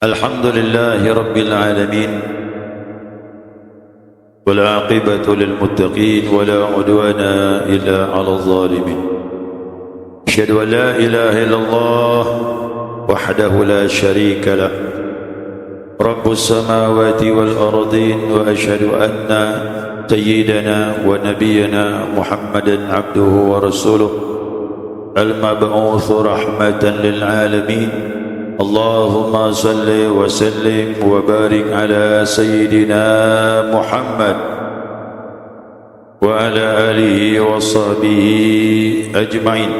الحمد لله رب العالمين والعاقبة للمتقين ولا عدوان إلا على الظالمين. أشهد أن لا إله إلا الله وحده لا شريك له رب السماوات والأرضين، وأشهد أن سيدنا ونبينا محمدا عبده ورسوله المبعوث رحمة للعالمين. اللهم صل وسلم وبارك على سيدنا محمد وعلى آله وصحبه أجمعين.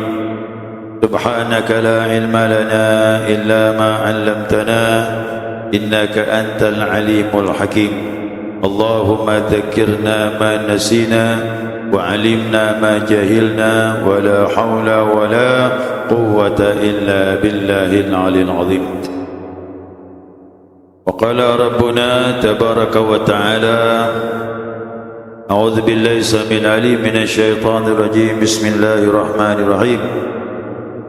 سبحانك لا علم لنا إلا ما علمتنا إنك أنت العليم الحكيم. اللهم ذكرنا ما نسينا وعلمنا ما جهلنا ولا حول ولا قوة إلا بالله العلي العظيم. وقال ربنا تبارك وتعالى: أعوذ بالله السميع العليم من الشيطان الرجيم. بسم الله الرحمن الرحيم.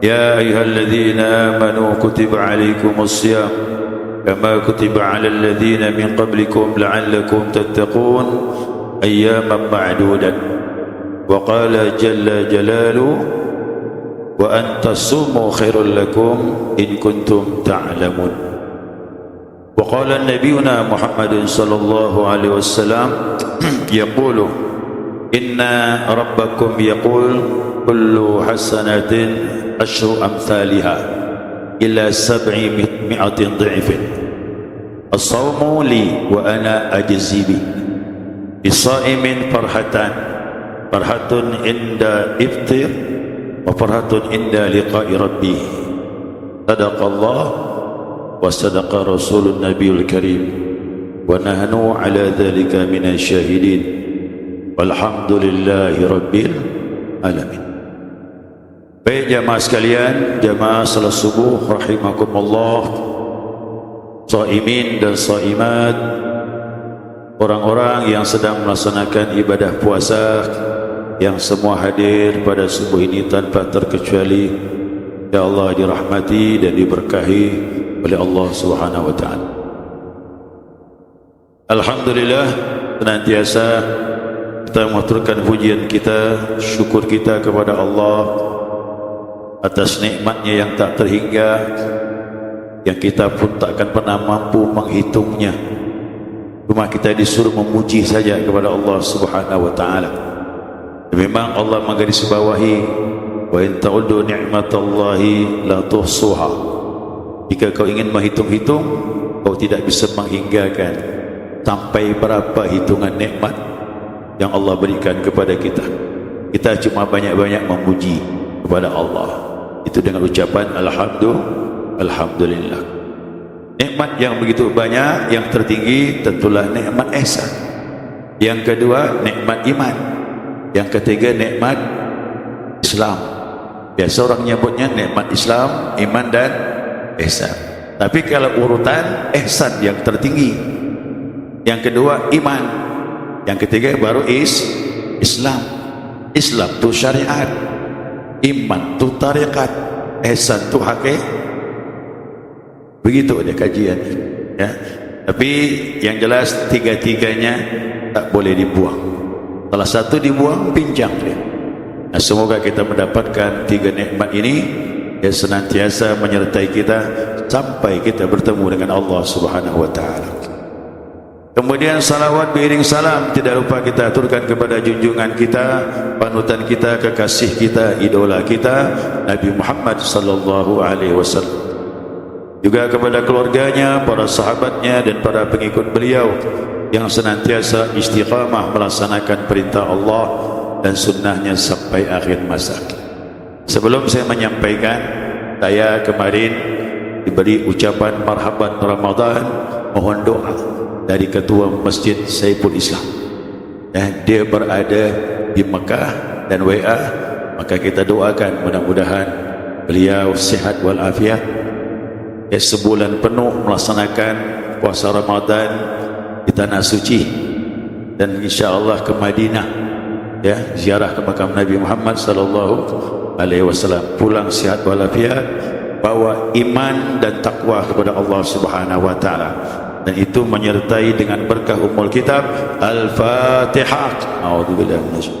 يا أيها الذين آمنوا كتب عليكم الصيام كما كتب على الذين من قبلكم لعلكم تتقون أياما معدودة. وقال جل جلاله: وأن تصوموا خير لكم إن كنتم تعلمون. وقال نبينا محمد صلى الله عليه وسلم يقول: إن ربكم يقول كل حسنة عشر أمثالها إلى 700 ضعف. الصوم لي وأنا أجزي به. للصائم فرحتان: فرحة عند إفطار وفرحة عند لقاء ربه. صدق الله وصدق رسول النبي الكريم ونحن على ذلك من الشاهدين والحمد لله رب العالمين. Baik jamaah sekalian, jamaah salat subuh rahimakumullah, shaimin dan shaimat, orang-orang yang sedang melaksanakan ibadah puasa, yang semua hadir pada subuh ini tanpa terkecuali. Ya Allah, dirahmati dan diberkahi oleh Allah Subhanahu wa taala. Alhamdulillah, senantiasa kita mengaturkan pujian kita, syukur kita kepada Allah atas nikmatnya yang tak terhingga, yang kita pun takkan pernah mampu menghitungnya. Cuma kita disuruh memuji saja kepada Allah Subhanahu wa taala. Memang Allah menggarisbawahi, wa in ta'uddu ni'matallahi la tuhsuha. Jika kau ingin menghitung-hitung, kau tidak bisa menghinggakan sampai berapa hitungan nikmat yang Allah berikan kepada kita. Kita cuma banyak-banyak memuji kepada Allah. Itu dengan ucapan alhamdulillah. Nikmat yang begitu banyak, yang tertinggi tentulah nikmat ihsan. Yang kedua nikmat iman. Yang ketiga nikmat Islam. Biasa orang nyebutnya nikmat Islam, iman dan ihsan. Tapi kalau urutan ihsan yang tertinggi, yang kedua iman, yang ketiga baru Islam. Islam itu syariat, iman itu tarikat, ihsan itu hakikat. Begitu ada kajian ya. Tapi yang jelas tiga-tiganya tak boleh dibuang. Salah satu dibuang, pinjam dia. Nah, semoga kita mendapatkan tiga nikmat ini yang senantiasa menyertai kita sampai kita bertemu dengan Allah Subhanahu wa taala. Kemudian salawat beriring salam tidak lupa kita aturkan kepada junjungan kita, panutan kita, kekasih kita, idola kita, Nabi Muhammad sallallahu alaihi wasallam. Juga kepada keluarganya, para sahabatnya dan para pengikut beliau yang senantiasa istiqamah melaksanakan perintah Allah dan sunnahnya sampai akhir masa. Sebelum saya menyampaikan, saya kemarin diberi ucapan marhaban Ramadan, mohon doa dari Ketua Masjid Saiful Islam. Dia berada di Mekah dan WA, maka kita doakan mudah-mudahan beliau sihat walafiat. Sebulan penuh melaksanakan puasa Ramadan di tanah suci dan insya-Allah ke Madinah, ya, ziarah ke makam Nabi Muhammad sallallahu alaihi wasallam, pulang sihat walafiat bawa iman dan takwa kepada Allah Subhanahu wa taala, dan itu menyertai dengan berkah ummul kitab. Al-Fatihah. A'udzubillahi minasyaitonir rajim.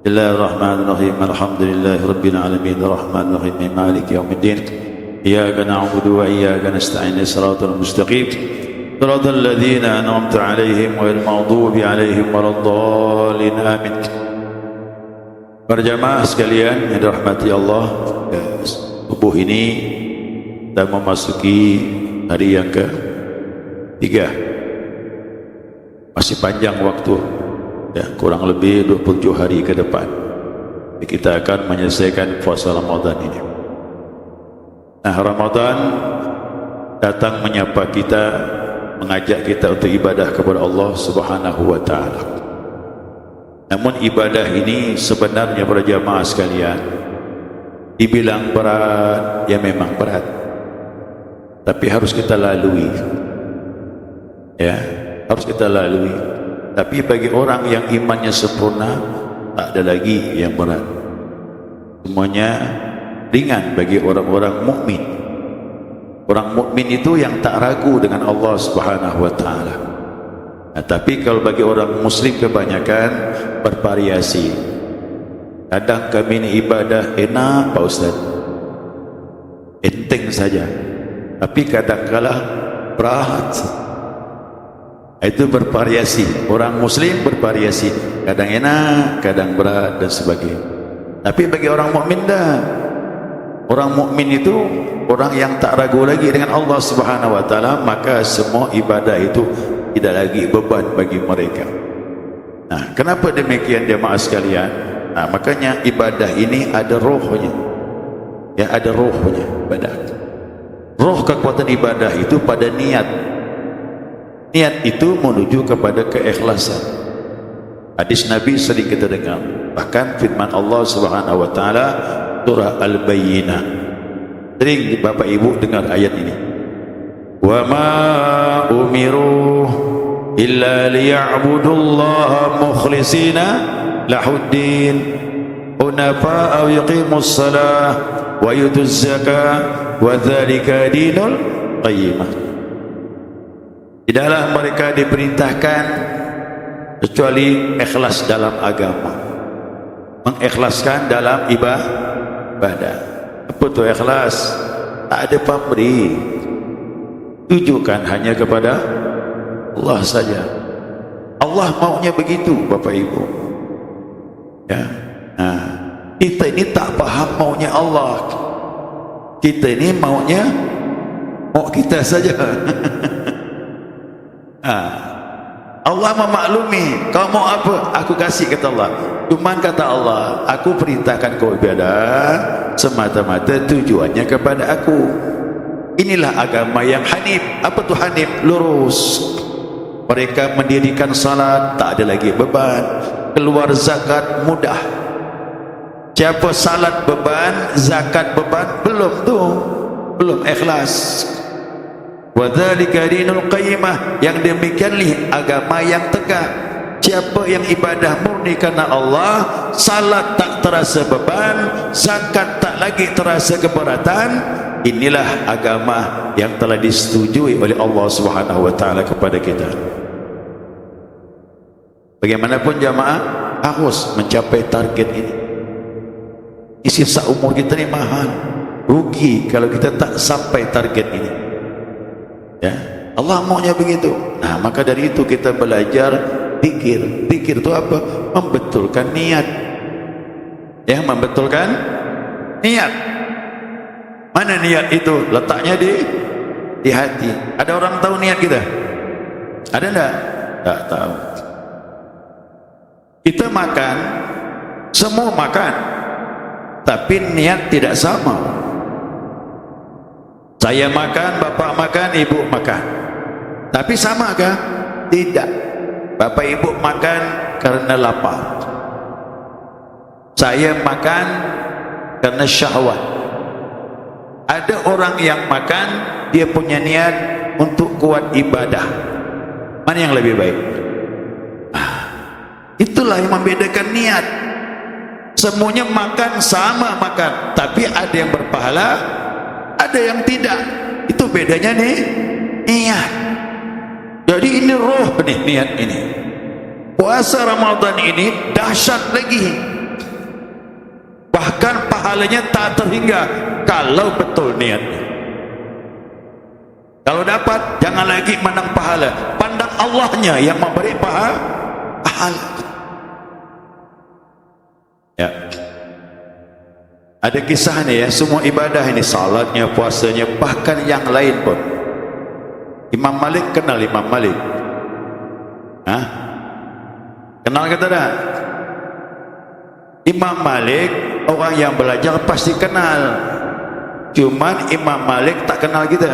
Bismillahirrahmanirrahim. Alhamdulillahirabbil alamin, arrahmanir rahim, maliki yaumiddin. Iyyaka na'budu wa iyyaka nasta'in. Shiratal mustaqim. Shiratal ladzina an'amta 'alaihim ghairil maghdubi 'alaihim waladdallin. Amin. Berjamaah sekalian yang dirahmati Allah, subuh ini kita memasuki hari yang ke-3. Masih panjang waktu, ya, kurang lebih 27 hari ke depan kita akan menyelesaikan puasa Ramadan ini. Nah, Ramadan datang menyapa kita, mengajak kita untuk ibadah kepada Allah Subhanahu wa taala. Namun ibadah ini sebenarnya para jamaah sekalian, dibilang berat, ya memang berat, tapi harus kita lalui, ya, harus kita lalui. Tapi bagi orang yang imannya sempurna, tak ada lagi yang berat, semuanya ringan bagi orang-orang mukmin. Orang mukmin itu yang tak ragu dengan Allah Subhanahu wa taala. Nah, tapi kalau bagi orang muslim kebanyakan bervariasi. Kadang kami ini ibadah enak Pak Ustaz, enteng saja, tapi kadang-kala berat. Itu bervariasi. Orang muslim bervariasi, kadang enak, kadang berat dan sebagainya. Tapi bagi orang mukmin dah, orang mukmin itu orang yang tak ragu lagi dengan Allah Subhanahu wa taala, maka semua ibadah itu tidak lagi beban bagi mereka. Nah, kenapa demikian jemaah sekalian? Nah, makanya ibadah ini ada rohnya, ya, ada rohnya ibadah. Roh kekuatan ibadah itu pada niat. Niat itu menuju kepada keikhlasan. Hadis Nabi sering kita dengar, bahkan firman Allah Subhanahu wa taala surah Al-Bayyinah. Sering Bapak Ibu dengar ayat ini. Wa ma umiru illa liya'budullaha mukhlishina lahuddin hunafa yuqimus salah wa yutuz zakah wa dzalika dinul qayyimah. Tidaklah mereka diperintahkan kecuali ikhlas dalam agama, mengikhlaskan dalam ibadah. Apa itu ikhlas? Tak ada pamrih, tujukan hanya kepada Allah saja. Allah maunya begitu Bapak Ibu, ya. Nah, kita ini tak paham maunya Allah. Kita ini maunya mau kita saja. Allah memaklumi, kau mau apa? Aku kasih, kata Allah. Cuman kata Allah, aku perintahkan kau ibadah semata-mata tujuannya kepada aku. Inilah agama yang hanif. Apa tu hanif? Lurus. Mereka mendirikan salat, tak ada lagi beban. Keluar zakat mudah. Siapa salat beban, zakat beban? Belum tu, belum ikhlas. Wa dzalika dinul qayyimah. Yang demikianlah agama yang tegak. Siapa yang ibadah murni karena Allah, salat tak terasa beban, zakat tak lagi terasa keberatan, inilah agama yang telah disetujui oleh Allah Subhanahu wa taala kepada kita. Bagaimanapun jamaah harus mencapai target ini. Sisa umur kita ni mahal, rugi kalau kita tak sampai target ini, ya. Allah maunya begitu. Nah, maka dari itu kita belajar zikir. Zikir itu apa? Membetulkan niat, ya, membetulkan niat. Mana niat itu? Letaknya di hati. Ada orang tahu niat kita? Ada enggak? Tak tahu. Kita makan, semua makan, tapi niat tidak sama. Saya makan, bapak makan, ibu makan, tapi samakah? Tidak. Bapak ibu makan karena lapar, saya makan karena syahwat. Ada orang yang makan, dia punya niat untuk kuat ibadah. Mana yang lebih baik? Itulah yang membedakan niat. Semuanya makan sama makan, tapi ada yang berpahala, ada yang tidak. Itu bedanya nih niat. Jadi ini roh nih, niat ini. Puasa Ramadan ini dahsyat lagi, bahkan pahalanya tak terhingga kalau betul niatnya. Kalau dapat, jangan lagi mandang pahala, pandang Allahnya yang memberi pahala. Ya, ada kisahnya ya, semua ibadah ini, salatnya, puasanya, bahkan yang lain pun. Imam Malik, kenal Imam Malik? Hah? Kenal kata dah? Imam Malik, orang yang belajar pasti kenal. Cuman Imam Malik tak kenal kita.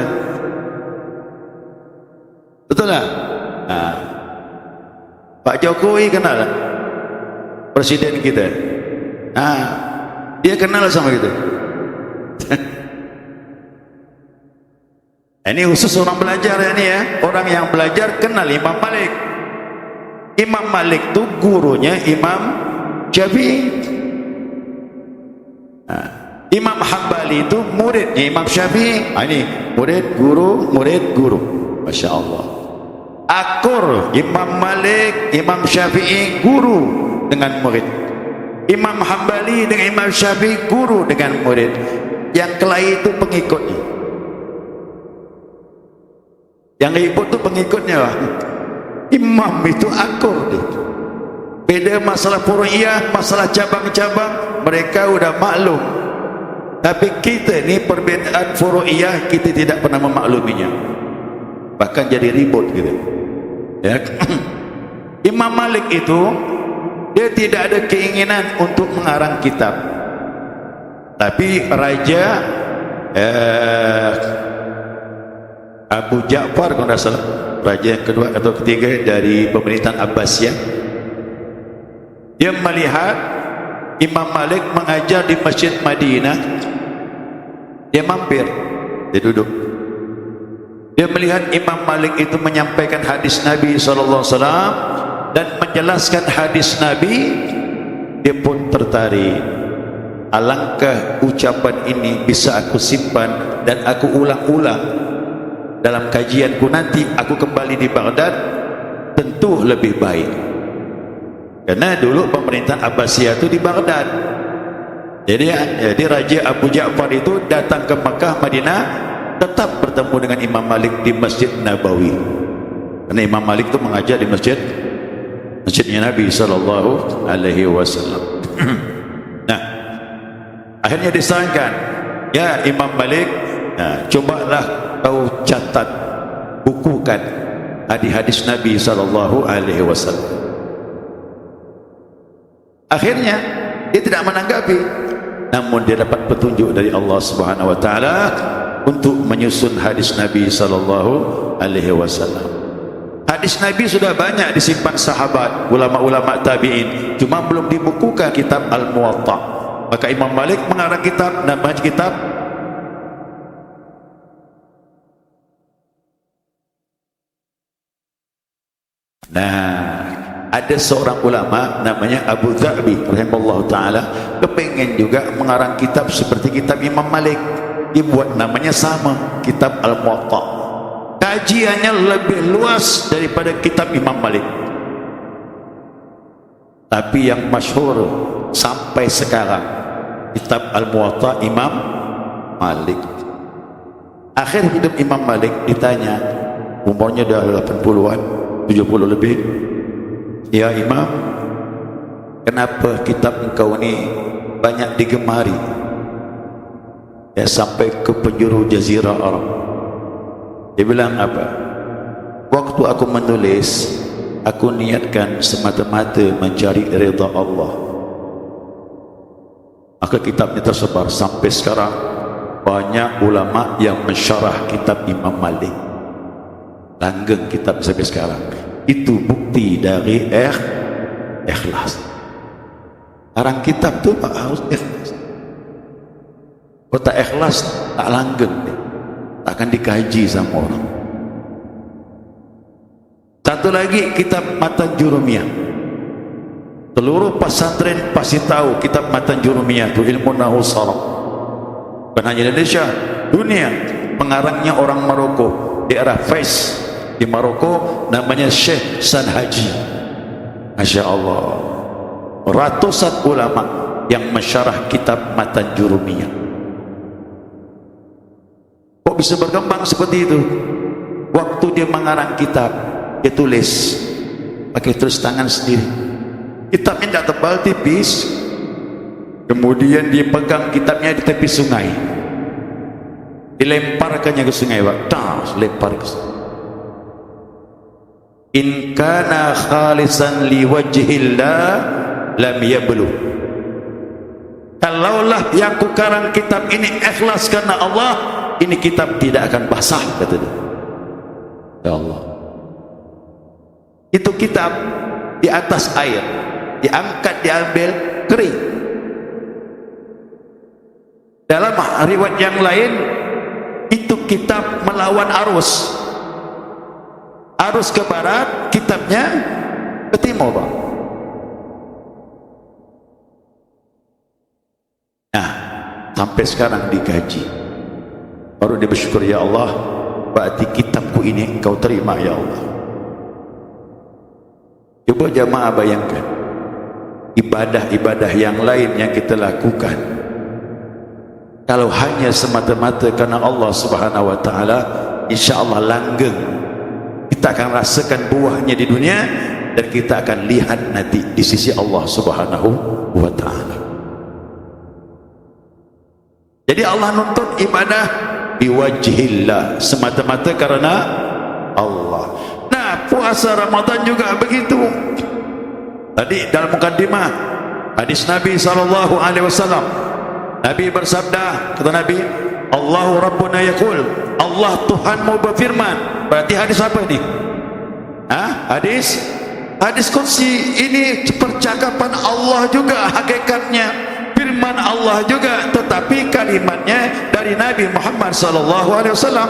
Betul tak? Nah, Pak Jokowi kenal tak? Presiden kita. Nah, dia kenal sama kita. Ini khusus orang belajar ya, ini ya. Orang yang belajar kenal Imam Malik. Imam Malik itu gurunya Imam Syafi'i. Nah, Imam Hambali itu muridnya Imam Syafi'i. Ini murid guru. Masya Allah. Akur Imam Malik, Imam Syafi'i guru dengan murid. Imam Hambali dengan Imam Syafi'i guru dengan murid. Yang kelahi itu pengikutnya. Yang ribut itu pengikutnya. Imam itu akur dia. Beda masalah furu'iyah, masalah cabang-cabang, mereka udah maklum. Tapi kita ni perbedaan furu'iyah kita tidak pernah memakluminya, bahkan jadi ribut gitu ya. Imam Malik itu dia tidak ada keinginan untuk mengarang kitab, tapi Raja Abu Ja'far kalau tidak salah, raja yang kedua atau ketiga dari pemerintahan Abbasiyah, dia melihat Imam Malik mengajar di Masjid Madinah. Dia mampir, dia duduk, dia melihat Imam Malik itu menyampaikan hadis Nabi SAW dan menjelaskan hadis Nabi. Dia pun tertarik. Alangkah ucapan ini bisa aku simpan dan aku ulang-ulang dalam kajianku nanti. Aku kembali di Baghdad tentu lebih baik, karena dulu pemerintahan Abbasiyah itu di Baghdad. Jadi Raja Abu Ja'far itu datang ke Makkah, Madinah, tetap bertemu dengan Imam Malik di Masjid Nabawi, karena Imam Malik itu mengajar di masjidnya Nabi SAW. Nah, akhirnya disarankan, ya Imam Malik, nah, cobalah kau catat, bukukan hadis-hadis Nabi SAW. Akhirnya dia tidak menanggapi, namun dia dapat petunjuk dari Allah Subhanahu Wa Taala untuk menyusun hadis Nabi SAW. Hadis Nabi sudah banyak disimpan sahabat, ulama-ulama tabi'in, cuma belum dibukukan kitab Al-Muwatta. Maka Imam Malik mengarang kitab, namanya kitab ada seorang ulama namanya Abu Dha'bi rahimahullah ta'ala kepengen juga mengarang kitab seperti kitab Imam Malik. Dibuat namanya sama, kitab Al-Muwatta. Kajiannya lebih luas daripada kitab Imam Malik, tapi yang masyhur sampai sekarang kitab Al-Muwatta Imam Malik. Akhir hidup Imam Malik ditanya, umurnya dah 80-an, 70 lebih. Ya Imam, kenapa kitab engkau ni banyak digemari, ya sampai ke penjuru Jazirah Arab? Dia bilang apa? Waktu aku menulis, aku niatkan semata-mata mencari redha Allah. Maka kitabnya tersebar sampai sekarang. Banyak ulama yang mensyarah kitab Imam Malik, langgeng kitab sampai sekarang. Itu bukti dari ikhlas. Arang kitab tu harus ikhlas. Kalau tak ikhlas, tak langgeng, tak akan dikaji sama orang. Satu lagi kitab Matan Jurumiyah. Seluruh pesantren pasti tahu kitab Matan Jurumiyah itu ilmu nahwu sharaf. Bukan hanya Indonesia, dunia. Pengarangnya orang Maroko, daerah Fez di Maroko, namanya Syekh Sanhaji. Masya Allah, ratusan ulama yang mensyarah kitab Matan Jurumiyah. Kok bisa berkembang seperti itu? Waktu dia mengarang kitab, dia tulis pakai tulis tangan sendiri. Kitabnya tidak tebal, tipis. Kemudian dia pegang kitabnya di tepi sungai, dilemparkannya ke sungai, lempar ke sungai. In kana khalisan liwajhillah lam yablu. Kalaulah yang kukarang kitab ini ikhlas karena Allah, ini kitab tidak akan basah, kata dia. Ya Allah, itu kitab di atas air, diangkat, diambil, kering. Dalam riwayat yang lain, itu kitab melawan arus. Arus ke barat, kitabnya ke timur, Pak. Nah, sampai sekarang dikaji. Baru dia bersyukur, ya Allah, berarti kitabku ini engkau terima, ya Allah. Coba jamaah bayangkan, ibadah-ibadah yang lain yang kita lakukan, kalau hanya semata-mata karena Allah Subhanahu wa ta'ala, insya Allah langgeng. Kita akan rasakan buahnya di dunia, dan kita akan lihat nanti di sisi Allah Subhanahu wa ta'ala. Jadi Allah nuntut ibadah biwajhillah, semata-mata karena Allah. Nah, puasa Ramadan juga begitu. Tadi dalam mukaddimah hadis Nabi SAW, Nabi bersabda, kata Nabi, Allahu Rabbuna yaqul, Allah Tuhanmu berfirman. Berarti hadis apa ini? Hadis kursi. Ini percakapan Allah juga hakikatnya, firman Allah juga, tetapi kalimatnya dari Nabi Muhammad SAW.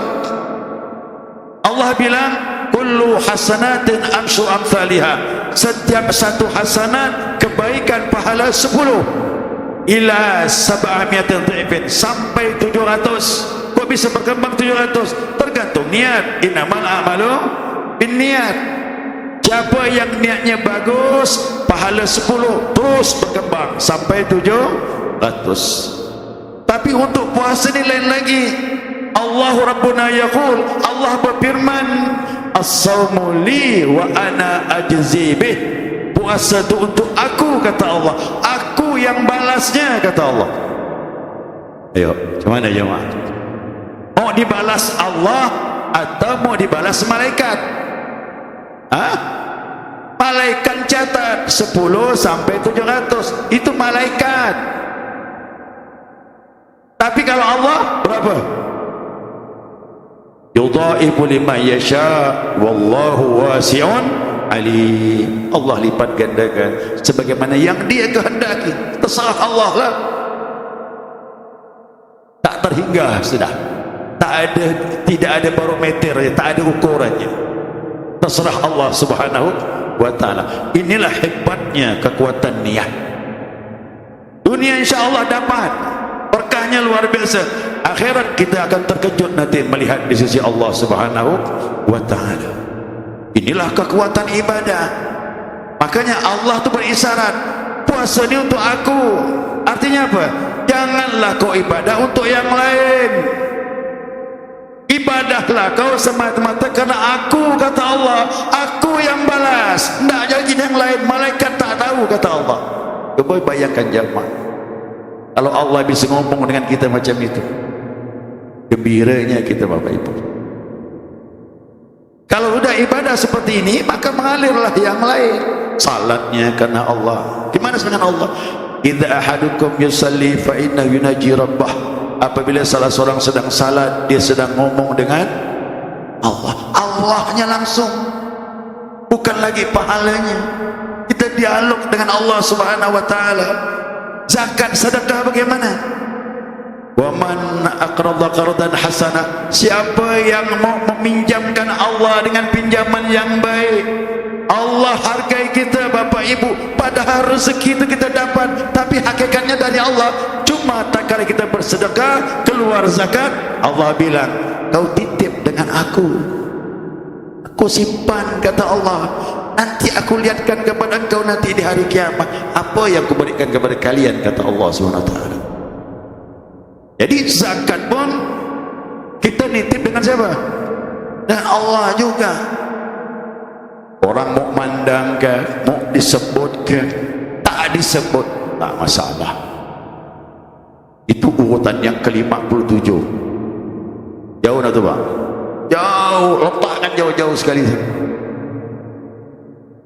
Allah bilang, kullu hasanatin amsu amthaliha. Setiap satu hasanat, kebaikan pahala 10 ila 700 dhifin, sampai 700. Kok bisa berkembang 700? Tergantung niat. Innamal a'malu binniat. Siapa yang niatnya bagus, pahala 10 terus berkembang sampai 700. Tapi untuk puasa ni lain lagi. Allahu Rabbuna yaqul, Allah berfirman, as-sawmu li wa ana ajzi bih. Puasa itu untuk aku, kata Allah, aku yang balasnya, kata Allah. Ayo, macam mana jemaah? Mau dibalas Allah atau mau dibalas malaikat? Malaikat catat 10 sampai 700, itu malaikat. Tapi kalau Allah berapa? Yudha'ifu liman yasha wallahu wasi'un alim. Allah lipat gandakan sebagaimana yang dia kehendaki. Terserah Allah lah. Tak terhingga sudah. Tidak ada barometer, tak ada ukurannya. Terserah Allah Subhanahu wa ta'ala. Inilah hebatnya kekuatan niat. Dunia insya-Allah dapat berkahnya luar biasa. Akhirat kita akan terkejut nanti melihat di sisi Allah Subhanahu wa ta'ala. Inilah kekuatan ibadah. Makanya Allah tu berisyarat, puasa ni untuk aku. Artinya apa? Janganlah kau ibadah untuk yang lain. Ibadahlah kau semata-mata karena aku, kata Allah. Aku yang balas, tidak jadi yang lain. Malaikat tak tahu, kata Allah. Coba bayangkan jemaah, kalau Allah bisa ngomong dengan kita macam itu, gembiranya kita, Bapak Ibu. Kalau udah ibadah seperti ini, maka mengalirlah yang lain. Salatnya karena Allah. Gimana dengan Allah? Idza ahadukum yusalli fa innahu yunaji rabbah. Apabila salah seorang sedang salat, dia sedang ngomong dengan Allah. Allahnya langsung, bukan lagi pahalanya. Kita dialog dengan Allah Subhanahu wa ta'ala. Zakat, sedekah bagaimana? Wa man aqrada qardan hasana, siapa yang mau meminjamkan Allah dengan pinjaman yang baik, Allah hargai kita, Bapak Ibu. Padahal rezeki itu kita dapat, tapi hakikatnya dari Allah. Cuma Cuma tak kala kita bersedekah, keluar zakat, Allah bilang, kau titip dengan aku simpan, kata Allah, nanti aku lihatkan kepada engkau nanti di hari kiamat apa yang aku berikan kepada kalian, kata Allah SWT. Jadi zakat pun kita nitip dengan siapa? Dengan Allah juga. Orang mau mandang ke, mau disebut ke, tak disebut, tak masalah. Itu urutan yang ke-57. Jauh nak tu bang? Jauh, letakkan jauh-jauh sekali.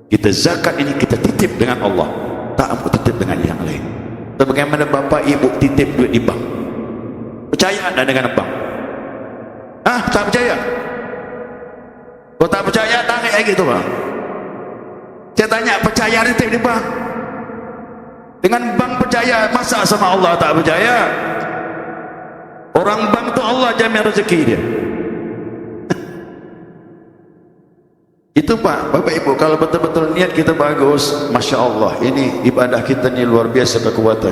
Kita zakat ini kita titip dengan Allah, tak mau titip dengan yang lain. Bagaimana bapa ibu titip duit di bank? Percaya tak dengan bank? Tak percaya? Kau tak percaya, tarik lagi tu bang. Saya tanya, percaya titip di bank? Dengan bank percaya, masa sama Allah tak percaya? Orang bank tu Allah jamin rezeki dia. Itu Pak, Bapak Ibu, kalau betul-betul niat kita bagus, Masya Allah, ini ibadah kita ni luar biasa kekuatan.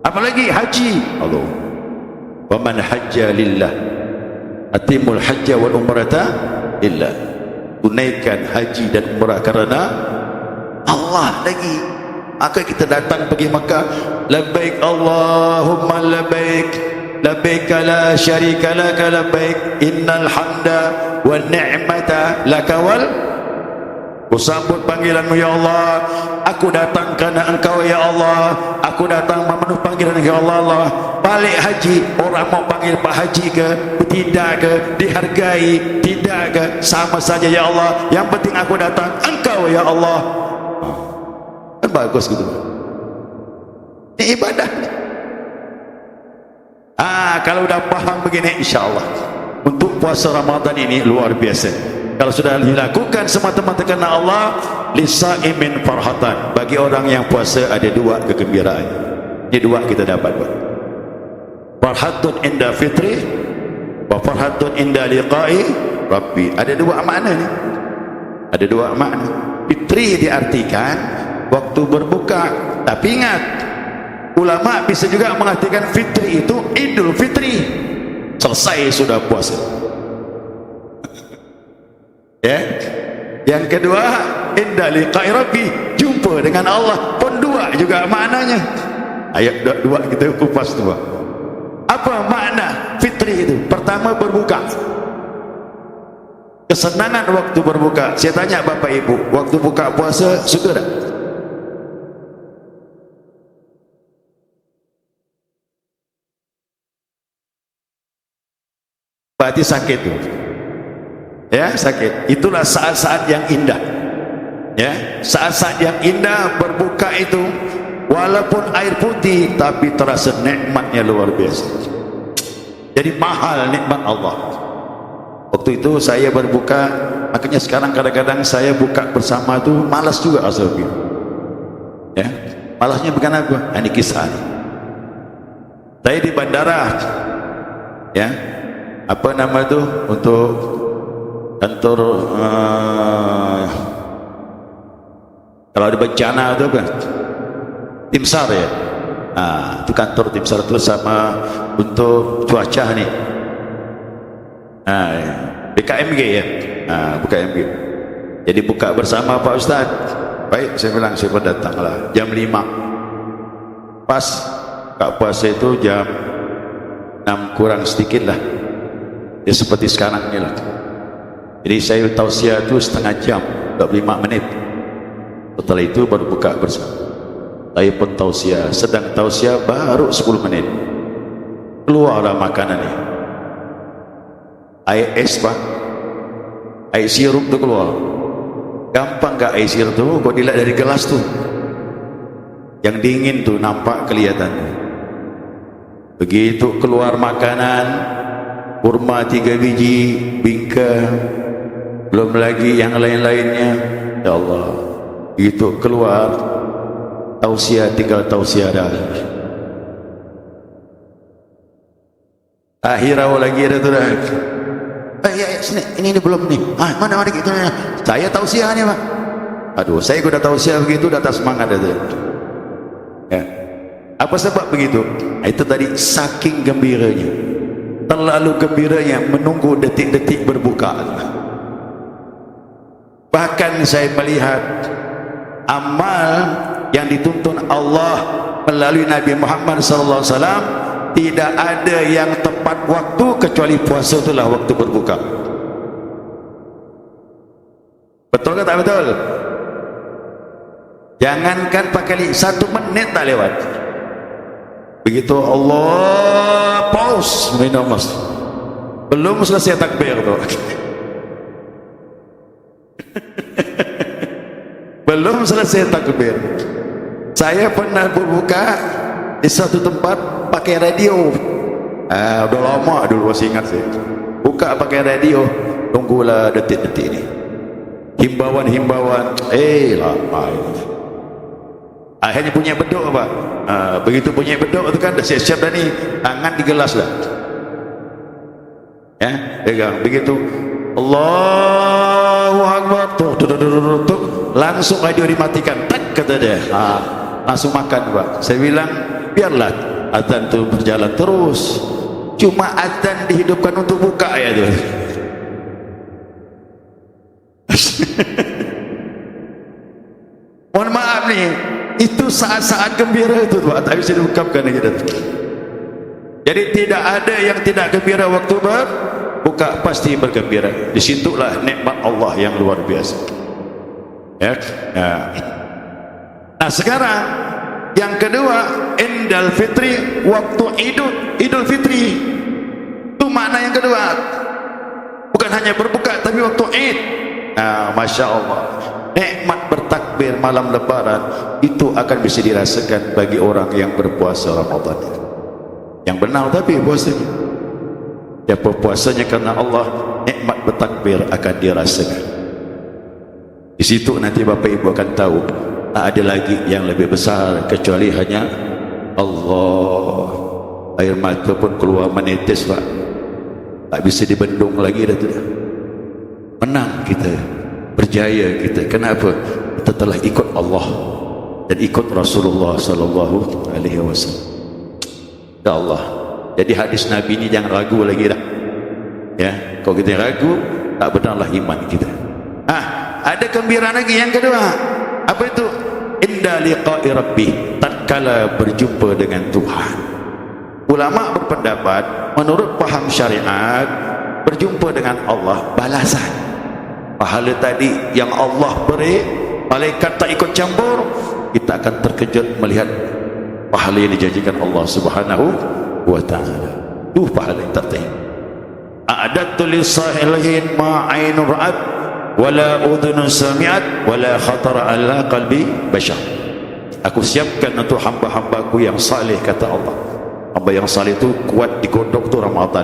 Apalagi haji, Allah, wa man hajja lillah atimul hajja wal umrata lillah. Tunaikan haji dan umrah karena Allah lagi. Maka kita datang pergi Makkah, labbaik Allahumma labbaik, labbaik la syarika laka labbaik, innal hamda wa ni'mata laka wal. Ku sambut panggilanmu ya Allah, aku datang karena engkau ya Allah, aku datang memenuhi panggilan ya Allah. Allah balik haji, orang mau panggil Pak Haji ke, tidak ke, dihargai, tidak ke, sama saja ya Allah, yang penting aku datang engkau ya Allah. Kan bagus gitu. Ini ibadah. Kalau udah paham begini, insya Allah untuk puasa Ramadan ini luar biasa. Kalau sudah dilakukan semata-mata karena Allah, lisaimin farhatan, bagi orang yang puasa ada dua kegembiraan. Ini dua kita dapat, Pak. Farhatun inda fitri wa farhatun inda liqa'i Rabbi. Ada dua makna ni. Ada dua makna. Fitri diartikan waktu berbuka, tapi ingat, ulama bisa juga mengartikan fitri itu Idul Fitri, selesai sudah puasa. Ya. Yang kedua, inda liqa'i Rabbi, jumpa dengan Allah, pun dua juga maknanya. Ayat dua kita kupas tu. Apa makna fitri itu? Pertama, berbuka, kesenangan waktu berbuka. Saya tanya Bapak Ibu, waktu buka puasa suka tak? Berarti sakit tu. Ya, sakit. Itulah saat-saat yang indah. Ya, saat-saat yang indah berbuka itu, walaupun air putih tapi terasa nikmatnya luar biasa. Jadi mahal nikmat Allah. Waktu itu saya berbuka, makanya sekarang kadang-kadang saya buka bersama tu malas juga asal gitu. Ya, malasnya bukan apa? Ini kisah. Saya di bandara, ya, apa nama tu, untuk kantor kalau ada bencana tu kan, tim SAR ya. Itu kantor tim SAR tu sama untuk cuaca ni. BKMG ya. BKMG. Jadi buka bersama Pak Ustaz. Baik, saya bilang saya pun datanglah jam 5. Pas buka puasa itu jam 6 kurang sedikit lah. Ya seperti sekarang ni lah. Jadi saya tausiah itu setengah jam, 25 menit. Setelah itu baru buka bersama. Saya pun tausiah, sedang tausiah baru 10 menit. Keluarlah makanan ni. Air es Pak, air sirup tu keluar. Gampang gak air sirup tu? Kau dilihat dari gelas tu, yang dingin tu nampak kelihatan. Begitu keluar makanan, kurma 3 biji, bingka, belum lagi yang lain-lainnya. Ya Allah, itu keluar tausiah, tinggal tausiah dah. Akhirnya lagi ada tu dah. Ya, sini, ini belum ni. Mana gitu ya. Saya tausiah ni Pak. Aduh, saya udah tausiah begitu, dah tak semangat ada tu. Ya. Apa sebab begitu? Itu tadi, saking gembiranya, terlalu gembiranya menunggu detik-detik berbuka. Bahkan saya melihat amal yang dituntun Allah melalui Nabi Muhammad SAW, tidak ada yang tepat waktu kecuali puasa itulah waktu berbuka. Betul ke tak betul? Jangankan pakai 1 menit tak lewat, begitu Allah pause minum mas, belum selesai takbir tu belum selesai takbir. Saya pernah berbuka di satu tempat pakai radio. Udah lama dulu, masih ingat saya buka pakai radio, tunggulah detik-detik ini, himbauan lama ini. Akhirnya punya beduk apa? Begitu punya beduk itu kan dah siap-siap dah ni, tangan di gelas dah, ya, pegang. Begitu Allahu Akbar, tuh, langsung radio dimatikan, tak, kata dia, langsung makan Pak. Saya bilang biarlah azan itu berjalan terus, cuma azan dihidupkan untuk buka ya tu. Mohon maaf nih, itu saat-saat gembira itu Pak, tak bisa diungkapkan lagi. Jadi tidak ada yang tidak gembira waktu berbuka, pasti bergembira. Disitulah nikmat Allah yang luar biasa, ya. Nah sekarang yang kedua, Idul Fitri, waktu Idul Fitri itu makna yang kedua, bukan hanya berbuka tapi waktu Id. Masya Allah, nikmat bertakbir malam lebaran itu akan bisa dirasakan bagi orang yang berpuasa Ramadan. Yang benar tapi puasanya, siapa puasanya karena Allah, nikmat bertakbir akan dirasakan. Di situ nanti Bapak Ibu akan tahu, tak ada lagi yang lebih besar kecuali hanya Allah. Air mata pun keluar menetes Pak, tak bisa dibendung lagi dah tu. Menang kita, berjaya kita. Kenapa? Kita telah ikut Allah dan ikut Rasulullah sallallahu alaihi wasallam. Ya Allah. Jadi hadis Nabi ini jangan ragu lagi dah. Ya, kalau kita ragu, tak benarlah iman kita. Ada gembira lagi yang kedua. Apa itu? Inda liqa'i rabbi, tatkala berjumpa dengan Tuhan. Ulama berpendapat, menurut paham syariat, berjumpa dengan Allah balasan pahala tadi yang Allah beri, malaikat tak ikut campur, kita akan terkejut melihat pahala yang dijanjikan Allah Subhanahu wa ta'ala. Itu pahala yang tak tahu. A'adatu lis-salihin ma 'ainun ra'at wala udhunun sami'at wala khatara ala qalbi bashar. Aku siapkan untuk hamba-hambaku yang saleh, kata Allah. Hamba yang saleh itu kuat digodok tu Ramadan.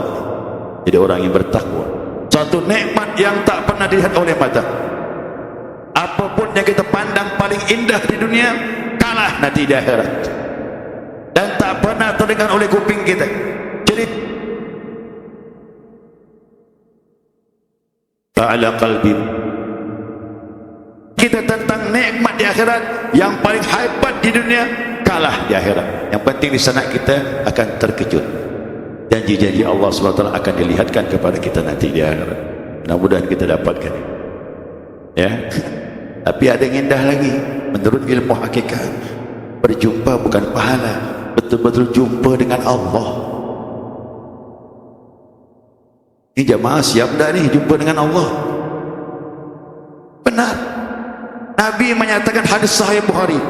Jadi orang yang bertakwa, satu nikmat yang tak pernah dilihat oleh mata. Apapun yang kita pandang paling indah di dunia, kalah nanti di akhirat, dan tak pernah terdengar oleh kuping kita. Jadi ta'ala qalbi, kita tentang nikmat di akhirat yang paling hebat di dunia, kalah di akhirat. Yang penting di sana kita akan terkejut. Janji-janji Allah SWT akan dilihatkan kepada kita nanti di akhirat. Mudah-mudahan kita dapatkan, ya. Tapi ada yang indah lagi menurut ilmu hakikat. Berjumpa bukan pahala, betul-betul jumpa dengan Allah. Ini jamaah siap dah ni jumpa dengan Allah? Benar. Nabi menyatakan hadis sahih Bukhari,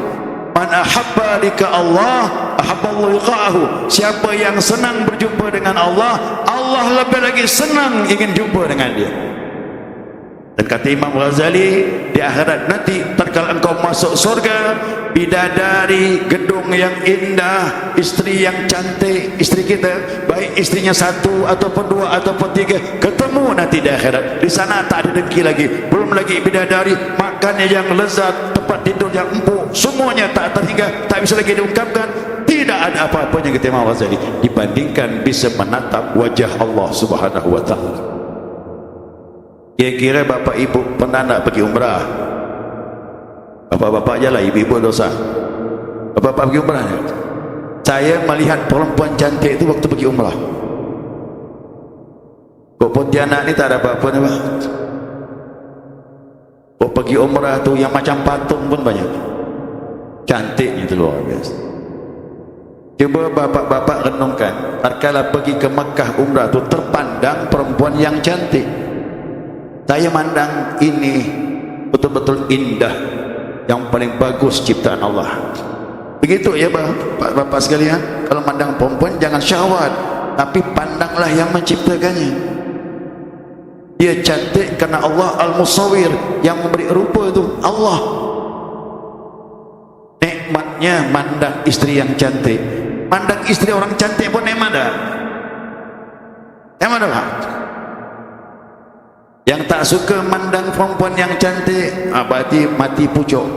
man ahabba lika Allah ahabballahu liqa'ahu. Siapa yang senang berjumpa dengan Allah, Allah lebih lagi senang ingin jumpa dengan dia. Dan kata Imam Ghazali, di akhirat nanti tatkala engkau masuk surga, bidadari, gedung yang indah, istri yang cantik, istri kita, baik istrinya satu ataupun dua ataupun tiga, ketemu nanti di akhirat. Di sana tak ada dengki lagi, belum lagi bidadari, makannya yang lezat, tempat tidur yang empuk, semuanya tak terhingga, tak bisa lagi diungkapkan. Tidak ada apa-apanya, kata Imam Ghazali, dibandingkan bisa menatap wajah Allah Subhanahu wa ta'ala. Kira-kira bapak ibu pernah nak pergi umrah? Bapak-bapak je lah, ibu-ibu dosa. Bapak-bapak pergi umrah, Saya melihat perempuan cantik itu waktu pergi umrah. Kok Pontianak ni tak ada apa-apa ni, Pak. Kok pergi umrah tu yang macam patung pun banyak. Cantiknya itu luar biasa. Cuba bapak-bapak renungkan, tatkala pergi ke Mekah umrah tu terpandang perempuan yang cantik. Saya mandang ini betul-betul indah, yang paling bagus ciptaan Allah. Begitu ya bapak-bapak sekalian, kalau mandang perempuan jangan syahwat, tapi pandanglah yang menciptakannya. Dia cantik karena Allah Al-Musawwir, yang memberi rupa itu Allah. Nikmatnya mandang istri yang cantik. Mandang istri orang cantik pun nikmat dah. Nikmat dah. Yang tak suka mandang perempuan yang cantik, berarti mati pucuk.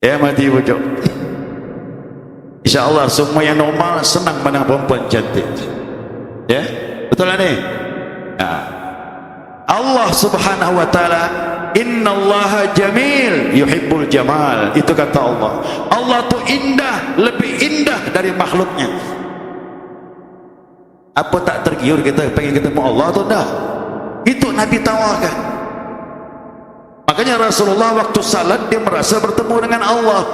Ya, mati pucuk. InsyaAllah semua yang normal senang mandang perempuan cantik. Ya, betul lah ni. Allah Subhanahu wa ta'ala, innallaha jamil yuhibbul jamal. Itu kata Allah. Allah tu indah, lebih indah dari makhluknya. Apa tak tergiur kita pengen ketemu Allah atau dah? Itu Nabi tawarkan. Makanya Rasulullah waktu salat dia merasa bertemu dengan Allah.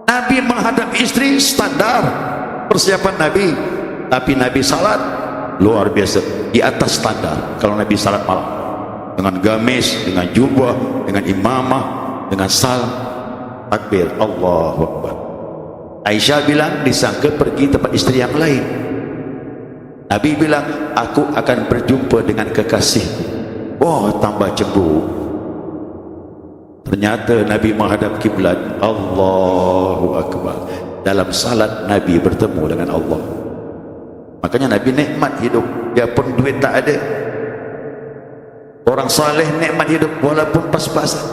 Nabi menghadap istri standar persiapan Nabi, tapi Nabi salat luar biasa, di atas standar. Kalau Nabi salat malam dengan gamis, dengan jubah, dengan imamah, dengan sal, takbir, Allahu Akbar. Aisyah bilang disangka pergi tempat istri yang lain. Nabi bilang, aku akan berjumpa dengan kekasih. Oh, tambah cemburu. Ternyata Nabi menghadap kiblat. Allahu Akbar. Dalam salat Nabi bertemu dengan Allah. Makanya Nabi nikmat hidup, biarpun duit tak ada. Orang saleh nikmat hidup walaupun pas-pasan.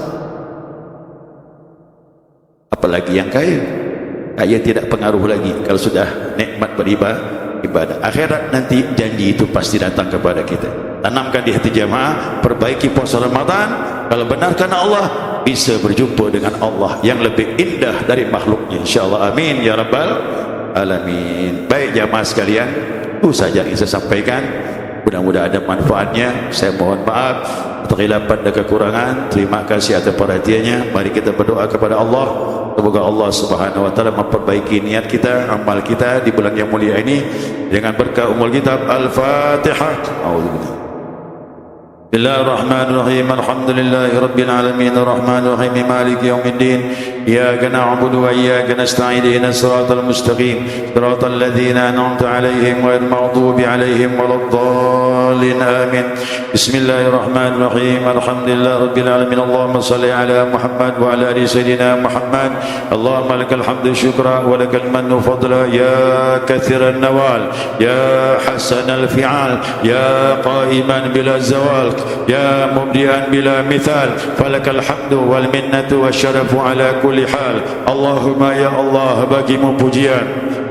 Apalagi yang kaya. Kaya tidak pengaruh lagi kalau sudah nikmat beribadah. Akhirat nanti janji itu pasti datang kepada kita. Tanamkan di hati jamaah, perbaiki puasa Ramadan. Kalau benar karena Allah, bisa berjumpa dengan Allah yang lebih indah dari makhluknya, insyaallah. Amin ya rabbal alamin. Baik jamaah sekalian, itu saja yang saya sampaikan. Mudah-mudahan ada manfaatnya. Saya mohon maaf atas kesilapan dan kekurangan. Terima kasih atas perhatiannya. Mari kita berdoa kepada Allah, semoga Allah Subhanahu wa taala memperbaiki niat kita, amal kita di bulan yang mulia ini dengan berkah umul kitab. Al-Fatihah. A'udzubillah. Bismillahirrahmanirrahim. Alhamdulillahi rabbil alamin, arrahmanir rahim, maliki yaumiddin. Iyyaka na'budu wa iyyaka nasta'in. Ihdinas siratal mustaqim, siratal ladzina an'amta 'alaihim ghairil maghdubi 'alaihim waladdallin. Amin. Bismillahirrahmanirrahim. Alhamdulillahi rabbil alamin. Allahumma shalli 'ala Muhammad wa 'ala ali sayyidina Muhammad. Allahumma lakal hamdu syukra wa lakal mannu fadla ya katsiran nawal ya hasanal fi'al ya qa'iman bila zawal ya mubdian bila mithal falakal hamdu wal minnatu wasyarafu ala kulli hal. Allahumma ya Allah, bagimu pujian,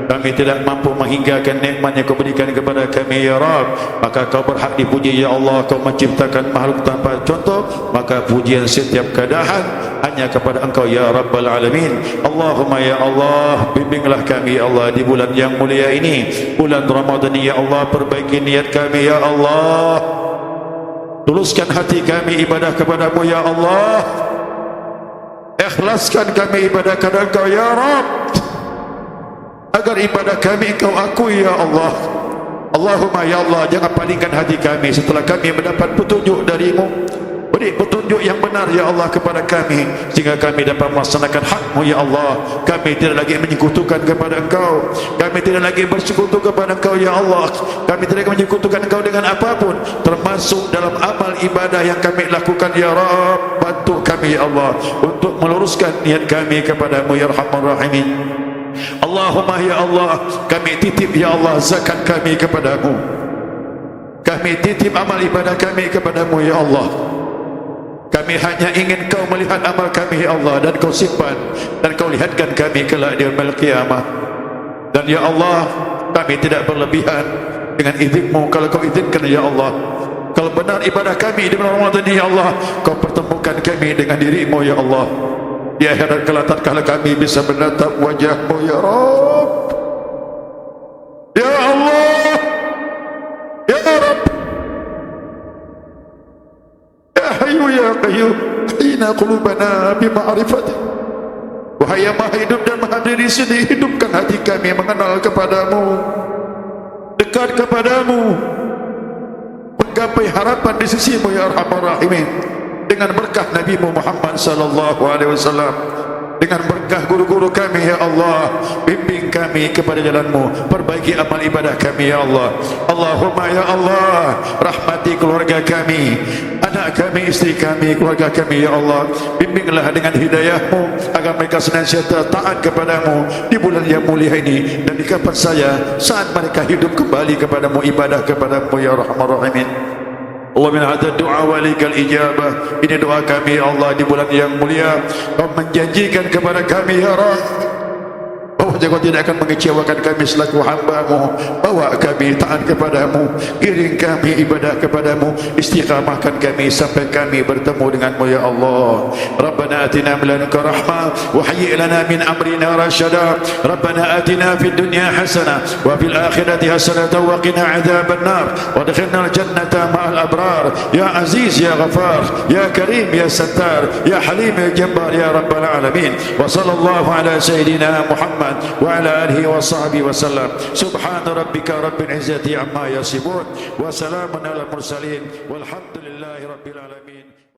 kami tidak mampu menghinggakan nikmat yang kau berikan kepada kami ya Rabb, maka kau berhak dipuji ya Allah. Kau menciptakan makhluk tanpa contoh, maka pujian setiap keadaan hanya kepada engkau ya Rabbal Alamin. Allahumma ya Allah, bimbinglah kami ya Allah di bulan yang mulia ini, bulan Ramadan ini ya Allah. Perbaiki niat kami ya Allah, tuluskan hati kami ibadah kepadamu ya Allah, ikhlaskan kami ibadah kepada engkau ya Rabb, agar ibadah kami engkau akui ya Allah. Allahumma ya Allah, jangan palingkan hati kami setelah kami mendapat petunjuk darimu. Beri petunjuk yang benar ya Allah kepada kami, sehingga kami dapat melaksanakan hakmu ya Allah. Kami tidak lagi menyekutukan kepada engkau, kami tidak lagi bersekutu kepada engkau ya Allah. Kami tidak lagi menyekutukan engkau dengan apapun, termasuk dalam amal ibadah yang kami lakukan ya Rabb. Bantu kami ya Allah untuk meluruskan niat kami kepadamu ya Arhamar Rahimin. Allahumma ya Allah, kami titip ya Allah zakat kami kepadamu, kami titip amal ibadah kami kepadamu ya Allah. Kami hanya ingin kau melihat amal kami ya Allah, dan kau simpan dan kau lihatkan kami kelak di yaumil qiyamah. Dan ya Allah, kami tidak berlebihan dengan izinmu. Kalau kau izinkan ya Allah, kalau benar ibadah kami di bulan Ramadan ini ya Allah, kau pertemukan kami dengan dirimu ya Allah. di akhirat kelak tatkala kami bisa menatap wajah-Mu ya Rabb, ya Allah, ya Rabb, ya Hayyu ya Qayyum, hina qulubana bi ma'rifatik. Wahai yang maha hidup dan maha diri sini, hidupkan hati kami mengenal kepadamu, dekat kepadamu, menggapai harapan di sisimu ya Arhamar Rahimin, dengan berkah Nabi Muhammad sallallahu alaihi wasallam, dengan berkah guru-guru kami ya Allah. Bimbing kami kepada jalan-Mu, perbaiki amal ibadah kami ya Allah. Allahumma ya Allah, rahmati keluarga kami, anak kami, istri kami, keluarga kami ya Allah. Bimbinglah dengan hidayah-Mu agar mereka senantiasa taat kepadamu di bulan yang mulia ini dan di kapan saat mereka hidup kembali kepadamu, ibadah kepadamu ya Rahman Rahimin. Allah min hadha du'a walikal ijabah. Ini doa kami ya Allah di bulan yang mulia. Kau menjanjikan kepada kami ya Rabb bahwa Kau tidak akan mengecewakan kami selaku hamba-Mu. Bawa kami taat kepadamu, giring kami ibadah kepadamu, istiqamahkan kami sampai kami bertemu denganmu ya Allah. Rabbana atina min ladunka rahmah wa hayyi' lana min amrina rasyada. Rabbana atina fid dunya hasanah wa fil akhirati hasanah wa qina adzaban nar wa adkhilna al jannata ma'al abrar ya aziz ya ghafar ya karim ya sattar ya halim ya jabbar ya rabbal alamin. Wa sallallahu ala sayyidina Muhammad wa ala alihi wa sahbihi wa sallam. Subhana rabbika rabbil izzati amma yasifun wa salamun ala mursalin walhamdulillahi rabbil alamin.